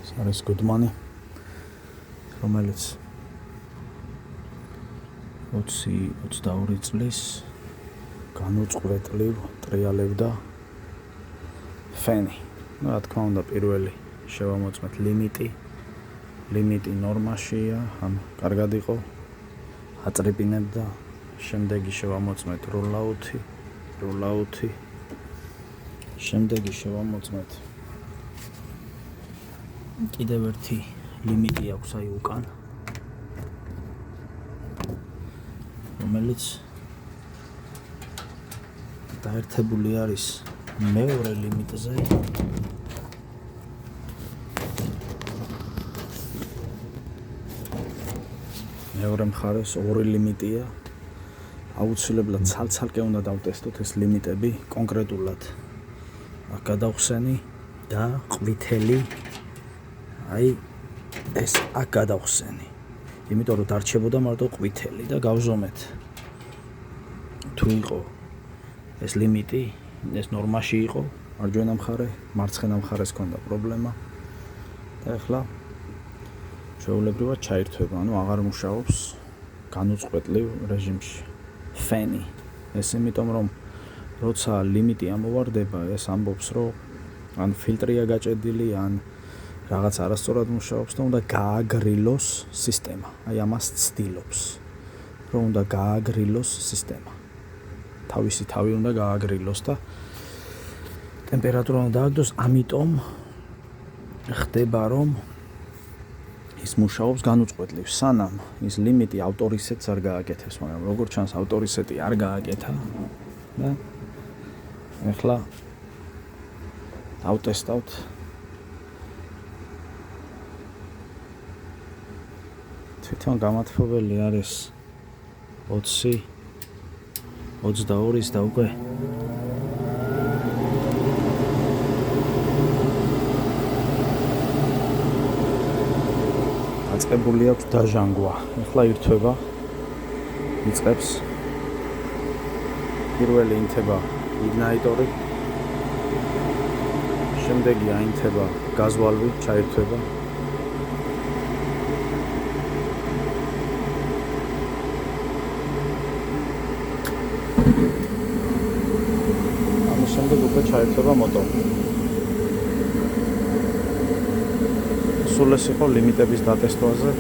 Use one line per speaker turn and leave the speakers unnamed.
ეს არის გუდმანი, რომელიც 20-22 წლის განუწყვეტლივ ტრიალებდა ფენი. რა თქმა უნდა, პირველი შევამოწმეთ ლიმიტი ნორმაშია, ან კარგად იყო, აწრიპინებდა. შემდეგი შევამოწმეთ როლაუთი. შემდეგი შევამოწმეთ კიდევ ერთი ლიმიტი აქვს აი უკან, რომელიც დაერთებული არის მეორე ლიმიტზე. მეორე მხარეს ორი ლიმიტია. აუცილებლად ცალ-ცალკე უნდა დავტესტოთ ეს ლიმიტები კონკრეტულად. აქ გადავხსენი და ყვითელი აი ეს აქ გადავხსენი. იმიტომ რომ დარჩებოდა მარტო ყვითელი და გავზომეთ. თუ იყო ეს ლიმიტი, ეს ნორმაში იყო, მარჯვენა მხარე, მარცხენა მხარეს ჰქონდა პრობლემა. და ახლა ჩვეულებრივად ჩაირთვება, ანუ აღარ მუშაობს განუწყვეტლივ რეჟიმში. ფენი. ეს იმიტომ რომ როცა ლიმიტი ამოვარდება, ეს ამბობს რომ ან ფილტრია გაჭედილი, ან რაღაც არასწორად მუშაობს და უნდა გააგრილოს სისტემა. აი ამას ცდილობს, რომ უნდა გააგრილოს სისტემა. თავისი თავი უნდა გააგრილოს და ტემპერატურა უნდა დააგდოს, ამიტომ ხდება რომ ის მუშაობს განუწყვეტლივ, სანამ ის ლიმიტი ავტორისეტს არ გააკეთებს, მაგრამ როგორც ჩანს ავტორისეტი არ გააკეთა და ახლა დავტესტავთ თვითონ გამათბობელი არის 20, 22-ის და უკვე დაწყებული აქვს დაჟანგვა. ახლა ირთვება, იწყებს. პირველი ინთება იგნაიტორი, შემდეგი აინთება გაზვალვი, ჩაირთვება. ამის შემდეგ უკვე ჩაირთვება მოტორი. სულ ეს იყო ლიმიტების დატესტვაზე.